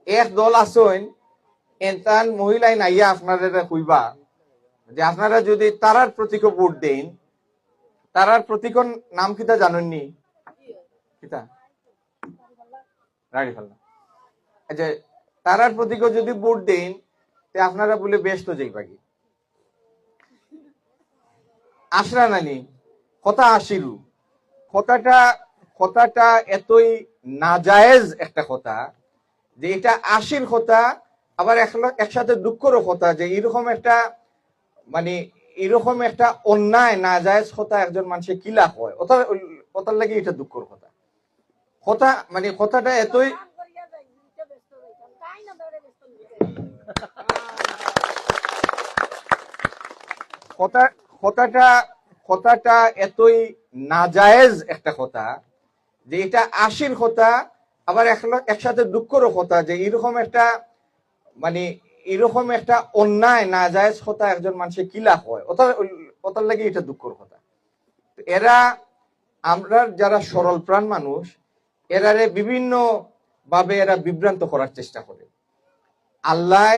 এক দল আসেন এনতান মহিলাই নাইয়া আপনারা কইবা যে আপনারা যদি তারার প্রতীকে ভোট দেন, তারার প্রতীকর নাম কিতা জানেননি? কিতা? রাড়ি ফেলনা। আচ্ছা, তারার প্রতীকে যদি ভোট দেন তে আপনারা বলে বেশ তো যাইবা কি আসরা নানি কথা আশিরু কথাটা এতই নাজায়েজ একটা কথা যে এটা আশির কথা, আবার একসাথে দুঃখেরও কথা যে এরকম একটা অন্যায় নাজায়েজ কথা একজন মানুষের কিলা হয়, ওটার লাগে এটা দুঃখের কথা। কথাটা এতই কথাটা এতই নাজায়েজ একটা কথা যে এটা আশির কথা, আবার একসাথে দুঃখেরও কথা যে এরকম একটা অন্যায় নাজায়েজ কথা একজন মানুষের কিলা হয়, ওটার লাগে এটা দুঃখের কথা। এরা আমরা যারা সরল প্রাণ মানুষ, এরারে বিভিন্ন ভাবে এরা বিভ্রান্ত করার চেষ্টা করে। আল্লাহ